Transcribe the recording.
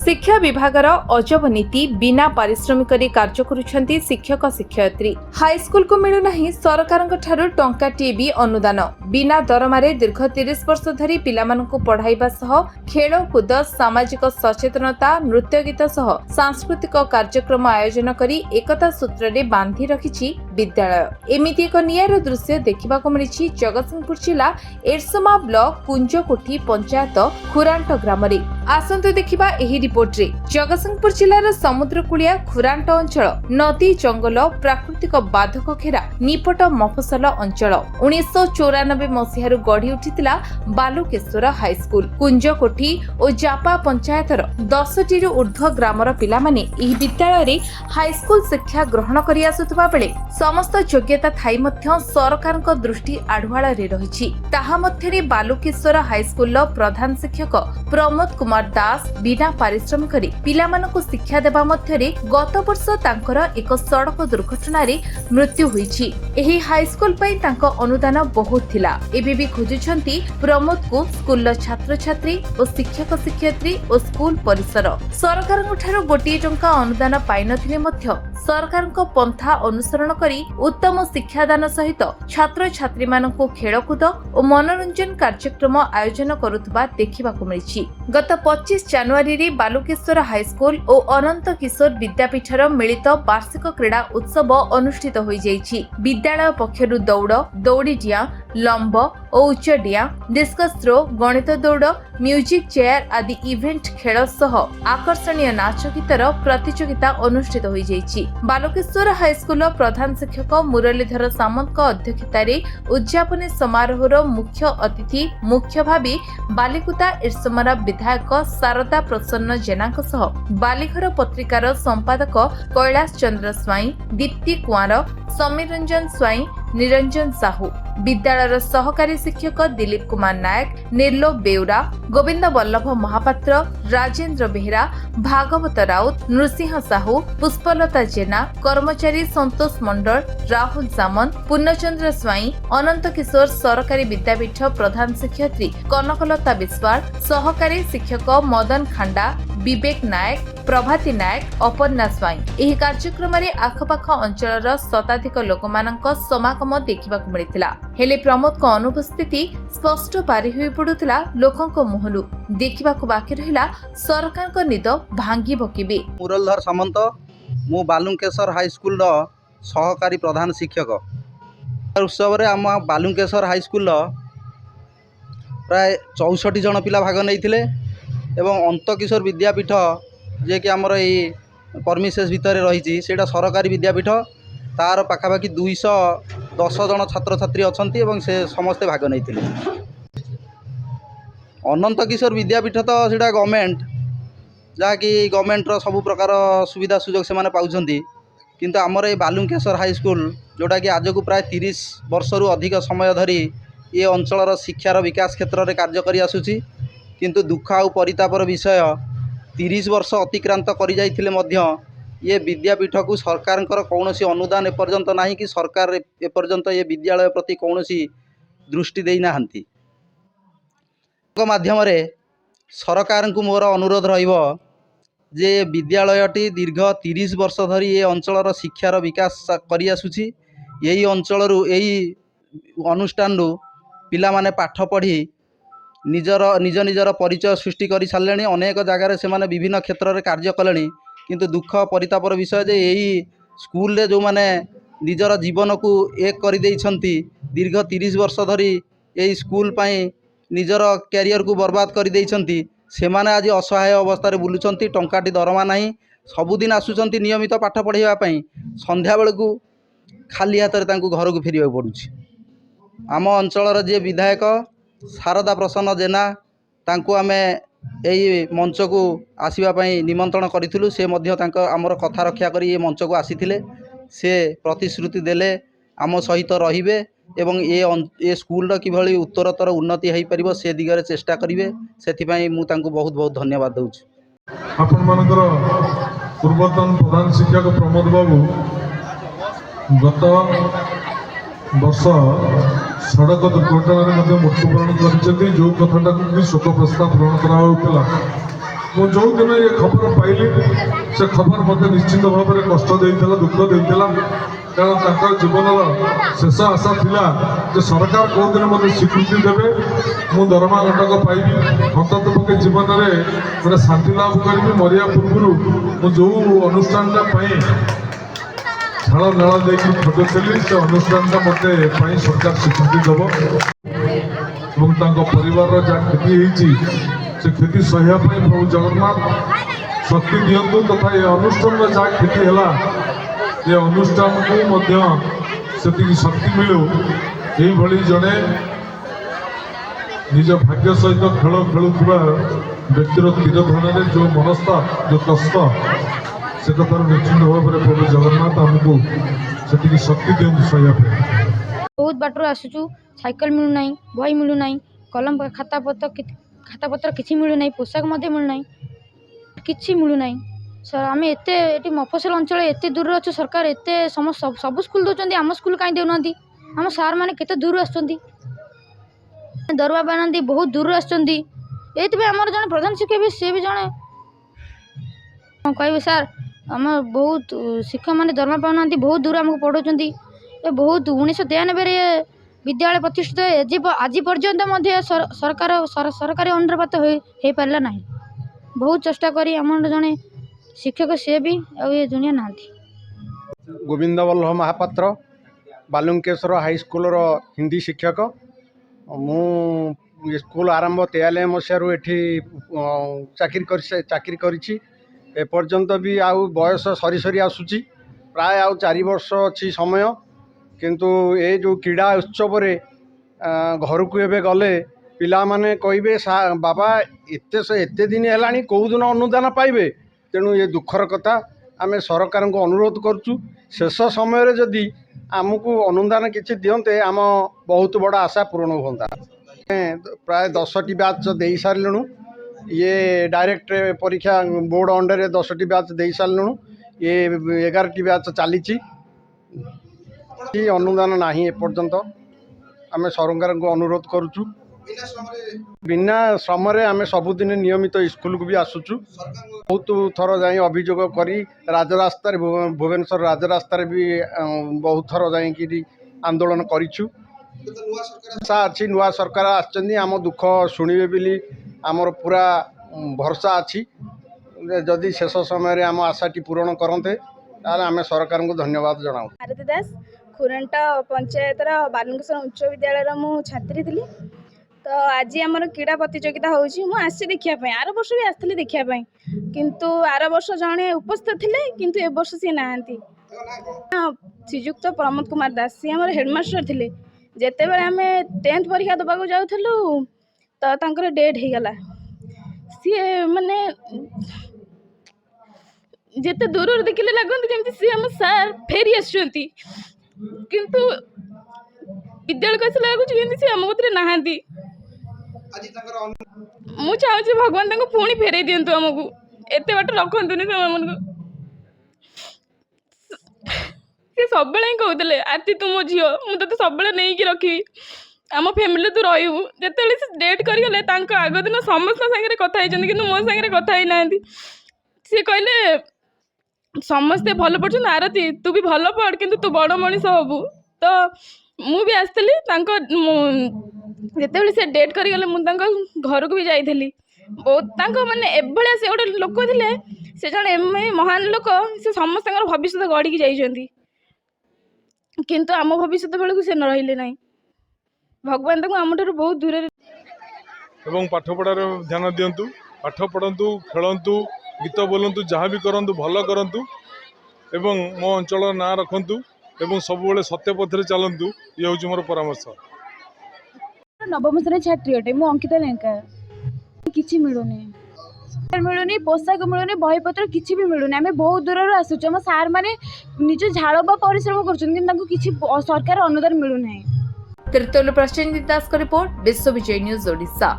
शिक्षा विभागर अजब नीति बिना पारिश्रमिक कार्य करुछंती शिक्षक शिक्षयित्री। हाईस्कूल को मिलुना सरकार टंकाटे भी अनुदान बिना दरमारे दीर्घ 30 वर्ष धरी पिलामानंकु पढ़ाइबा सह खेलकूद सामाजिक सचेतनता नृत्य गीत सह सांस्कृतिक कार्यक्रम आयोजन करी एकता सूत्र रे बांधी रखिछि विद्यालय। एमिति एक नियार दृश्य देखिबाकु मिलिछि जगतसिंहपुर जिला एरसमा ब्लॉक कुंजकोठी पंचायत खुरांट ग्राम रे। आसंतु देखिबा एही रिपोर्ट रे। जगतसिंहपुर जिलार समुद्रकूलिया खुरांट अंचल नदी जंगल प्राकृतिक बाधक घेरा निपट मफसल अंचल 1994 मसीहारु गढ़ी उठितिला बालुकेश्वर हाईस्कूल। कुंजकोठी और जापा पंचायतर 10 रु ऊर्ध्व ग्रामर पिलामाने एही विद्यालय रे हाईस्कूल शिक्षा ग्रहण करि आसुतबा बेले समस्त योग्यता थाई मध्य सरकारक दृष्टि आढुआळ रे रहिछि। ताहा मध्यरे बालुकेश्वर हाईस्कूल प्रधान शिक्षक प्रमोद कुमार दास बिना पारिश्रमिक पिलामानंकु शिक्षा देबा मध्यरे गत वर्ष तांकर एक सड़क दुर्घटना रे मृत्यु होईछि। एही हाईस्कूल पई तांको अनुदान बहुत थिला। एबे भी खोजुछंती प्रमोद को स्कूल छात्र छात्री और शिक्षक शिक्षयित्री और स्कूल परिसर। सरकारक ठारो गोटे टंका अनुदान पाइ नथिले मध्य सरकारक पंथा अनुसरण करी उत्तम शिक्षादान सहित छात्र छात्री मानकु खेलकूद और मनोरंजन कार्यक्रम आयोजन करुथबा देखिबाकु मिलिछि। गत 25 जनवरी रे बालुकेश्वर हाईस्कूल और अनंत किशोर विद्यापीठर मिलित वार्षिक क्रीड़ा उत्सव अनुष्ठित होई जाइछि। विद्यालय पक्षरु दौड़ दौड़ी डिया लंब और उच्च डिया डिस्कस थ्रो गणित दौड़ म्यूजिक चेयर आदि इवेंट खेल सह आकर्षणीय नाच गीतर प्रतियोगिता अनुष्ठित होई जाइछि। बालुकेश्वर हाईस्कूल प्रधान शिक्षक मुरलीधर सामंत अध्यक्षतार उद्यापन समारोहर मुख्य अतिथि मुख्य भावी बालिकुता इरसमार विधायक शारदा प्रसन्न जेना सह बालिघर पत्रिकार संपादक कैलाश चंद्र स्वाई दीप्ति कुआर समीर रंजन स्वाई निरंजन साहू विद्यालयर सहकारी शिक्षक दिलीप कुमार नायक निर्लो बेउरा गोविंद वल्लभ महापात्र राजेंद्र बेहरा भागवत राउत नृसिंह साहू पुष्पलता जेना कर्मचारी संतोष मंडल राहुल सामंत पूर्णचंद्र स्वाई अनंत किशोर सरकारी विद्यापीठ प्रधान शिक्षयित्री कनकलता विश्वाल सहकारी शिक्षक मदन खांडा विवेक नायक प्रभाती नायक अपर्णा स्वाई। एही कार्यक्रम रे आखपाख अंचलर शताधिक लोकमानंक समागम देखिबाकु मिलिथिला। हेले प्रमोद को अनुपस्थिति स्पष्ट पारि होई पडुथिला लोकंक मुहलु देखिबाकु बाकी रहिला सरकार को निद भांगी बकिबे। मुरलीधर सामंत मु बालुकेश्वर हाईस्कूल सहकारी प्रधान शिक्षक। उत्सव रे आम बालुकेश्वर हाईस्कूल प्राय 64 जन पिला भाग नैथिले एवं अंत किशोर विद्यापीठ जे कि आमर ये परमिसेस भितर रही सरकारी विद्यापीठ तार पाखापाखि 210 जन छात्र छात्री अच्छा से समस्ते भाग नहीं। अनंत किशोर विद्यापीठ तो सीटा गवर्नमेंट जहाँकि गवर्नमेंटर सबु प्रकार सुविधा सुजोग से पाउछंती किंतु आमर ये बालुकेश्वर हाईस्कूल जोटा कि आज को प्राय 30 वर्ष रु अधिक समय धरी ये अंचल शिक्षार विकास क्षेत्र में कार्य करि आसुची किंतु दुख आउ परितापर विषय 30 वर्ष अतिक्रांत करि जाइथिले मध्य ये विद्यापीठ को सरकार कौन अनुदान एपर्यंत नहीं कि सरकार एपर्यंत ये विद्यालय प्रति कौन दृष्टि देना माध्यम सरकार को मोर अनुरोध रहिबो जे विद्यालयटी दीर्घ 30 वर्ष धरी ये अंचल शिक्षार विकास करि आसुची। यही अंचल यही अनुष्ठान पिला माने पाठ पढ़ी निजर निजर परिचय सृष्टि कर सारे अनेक जगार से माने विभिन्न क्षेत्र में कार्य कले किंतु दुख परितापर विषय जे यही स्कूल रे जो माने निजर जीवन को एक कर दीर्घ 30 वर्ष धरी यही स्कूल पाई निजर कैरियर को बर्बाद कर से माने आज असहाय अवस्था बुलूंट टंकाटी दरमा ना सबुदिन आसुंच नियमित पाठ पढ़ाई संध्या बेलू खाली हाथ में घर को फेर पड़ुछि। आम अंचल जी विधायक शारदा प्रसन्न जेना तांको आमे यही मंच को आसवाई निमंत्रण करूँ से आमर कथा रक्षा कर ये मंच को आसी से प्रतिश्रुति देले आम सहित रहिबे एवं ये स्कूल किभली उत्तरोत्तर उन्नति हो पार से दिगरे चेष्टा करेंगे से मु तांको बहुत बहुत धन्यवाद दूँ। आपण मानकर पूर्वतन प्रधान शिक्षक प्रमोद बाबू गत वर्ष सड़क दुर्घटना मृत्युवरण कर जो कथाटा को शोक प्रस्ताव ग्रहण करा ମୁଁ ଯେଉଁଦିନ ଏ ଖବର ପାଇଲି ସେ ଖବର ମୋତେ ନିଶ୍ଚିତ ଭାବରେ କଷ୍ଟ ଦେଇଥିଲା, ଦୁଃଖ ଦେଇଥିଲା। କାରଣ ତାଙ୍କର ଜୀବନର ଶେଷ ଆଶା ଥିଲା ଯେ ସରକାର କେଉଁଦିନ ମୋତେ ସ୍ୱୀକୃତି ଦେବେ, ମୁଁ ଦରମା ଘଟକ ପାଇବି, ଅନ୍ତତଃ ପକ୍ଷେ ଜୀବନରେ ଗୋଟେ ଶାନ୍ତି ଲାଭ କରିବି। ମରିବା ପୂର୍ବରୁ ମୁଁ ଯେଉଁ ଅନୁଷ୍ଠାନଟା ପାଇଁ ଝାଳ ନାଳ ଦେଇକି ଖଟୁଥିଲି ସେ ଅନୁଷ୍ଠାନଟା ମୋତେ ପାଇଁ ସରକାର ସ୍ୱୀକୃତି ଦେବ ଏବଂ ତାଙ୍କ ପରିବାରର ଯାହା କ୍ଷତି ହେଇଛି ସେ କ୍ଷତି ସହିବା ପାଇଁ ପ୍ରଭୁ ଜଗନ୍ନାଥ ଶକ୍ତି ଦିଅନ୍ତୁ। ତଥା ଏ ଅନୁଷ୍ଠାନର ଯାହା କ୍ଷତି ହେଲା ଏ ଅନୁଷ୍ଠାନକୁ ମଧ୍ୟ ସେତିକି ଶକ୍ତି ମିଳୁ। ଏଇଭଳି ଜଣେ ନିଜ ଭାଗ୍ୟ ସହିତ ଖେଳ ଖେଳୁଥିବା ବ୍ୟକ୍ତିର ତୀରଧନରେ ଯେଉଁ ମନସ୍ଥା, ଯେଉଁ କଷ୍ଟ, ସେ କଥାର ନିଶ୍ଚିନ୍ତ ଭାବରେ ପ୍ରଭୁ ଜଗନ୍ନାଥ ଆମକୁ ସେତିକି ଶକ୍ତି ଦିଅନ୍ତୁ ସହିବା ପାଇଁ। ବହୁତ ବାଟରୁ ଆସୁଛୁ, ସାଇକେଲ ମିଳୁନାହିଁ, ବହି ମିଳୁନାହିଁ, କଲମ ଖାତାପତ୍ର କିଛି ମିଳୁନାହିଁ, ପୋଷାକ ମଧ୍ୟ ମିଳୁନାହିଁ, କିଛି ମିଳୁନାହିଁ। ଆମେ ଏତେ ଏଠି ମଫସଲ ଅଞ୍ଚଳ ଏତେ ଦୂରରେ ଅଛୁ, ସରକାର ଏତେ ସବୁ ସ୍କୁଲ ଦେଉଛନ୍ତି, ଆମ ସ୍କୁଲ କାହିଁ ଦେଉନାହାନ୍ତି? ଆମ ସାର୍ ମାନେ କେତେ ଦୂରରୁ ଆସୁଛନ୍ତି, ଦରମା ପାଉନାହାନ୍ତି, ବହୁତ ଦୂରରୁ ଆସୁଛନ୍ତି। ଏଇଥିପାଇଁ ଆମର ଜଣେ ପ୍ରଧାନ ଶିକ୍ଷକ ବି ସିଏ ବି ଜଣେ କ'ଣ କହିବେ ସାର୍, ଆମ ବହୁତ ଶିକ୍ଷକମାନେ ଦରମା ପାଉନାହାନ୍ତି, ବହୁତ ଦୂର ଆମକୁ ପଢ଼ାଉଛନ୍ତି। ଏ ବହୁତ 1993ରେ ବିଦ୍ୟାଳୟ ପ୍ରତିଷ୍ଠିତ ଆଜି ପର୍ଯ୍ୟନ୍ତ ମଧ୍ୟ ସରକାରୀ ଅନୁପାତ ହେଇପାରିଲା ନାହିଁ। ବହୁତ ଚେଷ୍ଟା କରି ଆମର ଜଣେ ଶିକ୍ଷକ ସିଏ ବି ଆଉ ଏ ଦୁନିଆ ନାହାନ୍ତି। ଗୋବିନ୍ଦ ବଲ୍ଲଭ ମହାପାତ୍ର, ବାଲୁଙ୍କେଶ୍ୱର ହାଇସ୍କୁଲର ହିନ୍ଦୀ ଶିକ୍ଷକ। ମୁଁ ସ୍କୁଲ ଆରମ୍ଭ 93 ମସିହାରୁ ଏଠି ଚାକିରି କରିଛି। ଏପର୍ଯ୍ୟନ୍ତ ବି ଆଉ ବୟସ ସରି ସରି ଆସୁଛି, ପ୍ରାୟ ଆଉ 4 ବର୍ଷ ଅଛି ସମୟ। କିନ୍ତୁ ଏ ଯେଉଁ କ୍ରୀଡ଼ା ଉତ୍ସବରେ ଘରକୁ ଏବେ ଗଲେ ପିଲାମାନେ କହିବେ ବାବା ଏତେ ଦିନ ହେଲାଣି କେଉଁଦିନ ଅନୁଦାନ ପାଇବେ? ତେଣୁ ଏ ଦୁଃଖର କଥା। ଆମେ ସରକାରଙ୍କୁ ଅନୁରୋଧ କରୁଛୁ, ଶେଷ ସମୟରେ ଯଦି ଆମକୁ ଅନୁଦାନ କିଛି ଦିଅନ୍ତେ ଆମ ବହୁତ ବଡ଼ ଆଶା ପୂରଣ ହୁଅନ୍ତା। ପ୍ରାୟ 10ଟି ବ୍ୟାଚ୍ ଦେଇସାରିଲୁଣୁ। ଇଏ ଡାଇରେକ୍ଟ ପରୀକ୍ଷା ବୋର୍ଡ଼ ଅଣ୍ଡରରେ 10ଟି ବ୍ୟାଚ୍ ଦେଇସାରିଲୁଣୁ। ଇଏ 11ଟି ବ୍ୟାଚ୍ ଚାଲିଛି। ଅନୁଦାନ ନାହିଁ ଏପର୍ଯ୍ୟନ୍ତ। ଆମେ ସରକାରଙ୍କୁ ଅନୁରୋଧ କରୁଛୁ। ବିନା ଶ୍ରମରେ ଆମେ ସବୁଦିନ ନିୟମିତ ସ୍କୁଲକୁ ବି ଆସୁଛୁ। ବହୁତ ଥର ଯାଇ ଅଭିଯୋଗ କରି ରାଜରାସ୍ତାରେ ଭୁବନେଶ୍ୱର ରାଜରାସ୍ତାରେ ବି ବହୁତ ଥର ଯାଇକିରି ଆନ୍ଦୋଳନ କରିଛୁ। ଆଶା ଅଛି ନୂଆ ସରକାର ଆସିଛନ୍ତି, ଆମ ଦୁଃଖ ଶୁଣିବେ ବୋଲି ଆମର ପୁରା ଭରସା ଅଛି। ଯଦି ଶେଷ ସମୟରେ ଆମ ଆଶାଟି ପୂରଣ କରନ୍ତେ ତାହେଲେ ଆମେ ସରକାରଙ୍କୁ ଧନ୍ୟବାଦ ଜଣାଉ। ଭାରତୀ ଦାସ, ଖୁରଣ୍ଟ ପଞ୍ଚାୟତର ବାଲୁଙ୍କେଶ୍ୱର ଉଚ୍ଚ ବିଦ୍ୟାଳୟର ମୁଁ ଛାତ୍ରୀ ଥିଲି। ତ ଆଜି ଆମର କ୍ରୀଡ଼ା ପ୍ରତିଯୋଗିତା ହେଉଛି, ମୁଁ ଆସିଛି ଦେଖିବା ପାଇଁ। ଆର ବର୍ଷ ବି ଆସିଥିଲି ଦେଖିବା ପାଇଁ, କିନ୍ତୁ ଆର ବର୍ଷ ଜଣେ ଉପସ୍ଥିତ ଥିଲେ, କିନ୍ତୁ ଏ ବର୍ଷ ସିଏ ନାହାନ୍ତି। ଶ୍ରୀଯୁକ୍ତ ପ୍ରମୋଦ କୁମାର ଦାସ, ସିଏ ଆମର ହେଡ଼ମାଷ୍ଟର ଥିଲେ। ଯେତେବେଳେ ଆମେ 10th ପରୀକ୍ଷା ଦେବାକୁ ଯାଉଥିଲୁ ତ ତାଙ୍କର ଡେଥ୍ ହେଇଗଲା। ସିଏ ମାନେ ଯେତେ ଦୂରରୁ ଦେଖିଲେ ଲାଗନ୍ତି ଯେମିତି ସିଏ ଆମ ସାର୍ ଫେରି ଆସିଛନ୍ତି, କିନ୍ତୁ ବିଦ୍ୟାଳୟକୁ ଆସିଲେ ଲାଗୁଛି ଯେମିତି ସିଏ ଆମ କତିରେ ନାହାନ୍ତି। ମୁଁ ଚାହୁଁଛି ଭଗବାନ ତାଙ୍କୁ ପୁଣି ଫେରେଇ ଦିଅନ୍ତୁ, ଆମକୁ ଏତେ ବାଟ ରଖନ୍ତୁନି ସେମାନଙ୍କୁ। ସେ ସବୁବେଳେ ହିଁ କହୁଥିଲେ ଆଜି ତୁ ମୋ ଝିଅ, ମୁଁ ତୋତେ ସବୁବେଳେ ନେଇକି ରଖିବି, ଆମ ଫ୍ୟାମିଲିରେ ତୁ ରହିବୁ। ଯେତେବେଳେ ସେ ଡେଥ୍ କରିଗଲେ ତାଙ୍କ ଆଗ ଦିନ ସମସ୍ତଙ୍କ ସାଙ୍ଗରେ କଥା ହେଇଛନ୍ତି, କିନ୍ତୁ ମୋ ସାଙ୍ଗରେ କଥା ହେଇନାହାନ୍ତି। ସିଏ କହିଲେ ସମସ୍ତେ ଭଲ ପଢ଼ୁଛନ୍ତି, ଆରତୀ ତୁ ବି ଭଲ ପଢ଼, କିନ୍ତୁ ତୁ ବଡ଼ ମଣିଷ ହବୁ। ତ ମୁଁ ବି ଆସିଥିଲି ତାଙ୍କ ଯେତେବେଳେ ସେ ଡେଥ୍ କରିଗଲେ ମୁଁ ତାଙ୍କ ଘରକୁ ବି ଯାଇଥିଲି। ବହୁତ ତାଙ୍କ ମାନେ ଏଭଳିଆ ସେ ଗୋଟେ ଲୋକ ଥିଲେ, ସେ ଜଣେ ମହାନ ଲୋକ। ସେ ସମସ୍ତଙ୍କର ଭବିଷ୍ୟତ ଗଢ଼ିକି ଯାଇଛନ୍ତି, କିନ୍ତୁ ଆମ ଭବିଷ୍ୟତ ବେଳକୁ ସେ ନ ରହିଲେ ନାହିଁ। ଭଗବାନ ତାଙ୍କୁ ଆମଠାରୁ ବହୁତ ଦୂରରେ। ଏବଂ ପାଠପଢ଼ାରେ ଧ୍ୟାନ ଦିଅନ୍ତୁ, ପାଠ ପଢ଼ନ୍ତୁ, ଖେଳନ୍ତୁ, ଗୀତ ବୋଲନ୍ତୁ, ଯାହା ବି କରନ୍ତୁ ଭଲ କରନ୍ତୁ ଏବଂ ମୋ ଅଞ୍ଚଳର ନାଁ ରଖନ୍ତୁ ଏବଂ ସବୁବେଳେ ସତ୍ୟ ପଥରେ ଚାଲନ୍ତୁ। ଇଏ ହେଉଛି ମୋର ପରାମର୍ଶ। ନବମ ଶ୍ରେଣୀ ଛାତ୍ରୀ ଅଟେ ମୁଁ, ଅଙ୍କିତା ଲେଙ୍କା। କିଛି ମିଳୁନି, ପୋଷାକ ମିଳୁନି, ବହିପତ୍ର କିଛି ବି ମିଳୁନି। ଆମେ ବହୁତ ଦୂରରୁ ଆସୁଛୁ, ଆମ ସାର୍ ମାନେ ନିଜ ଝାଳ ବା ପରିଶ୍ରମ କରୁଛନ୍ତି, କିନ୍ତୁ ତାଙ୍କୁ କିଛି ସରକାର ଅନୁଦାନ ମିଳୁନାହିଁ। ତିର୍ତ୍ତୋଲ ପ୍ରସେନଜିତ ଦାସଙ୍କ ରିପୋର୍ଟ, ବିଶ୍ୱ ବିଜୟ ନ୍ୟୁଜ ଓଡ଼ିଶା।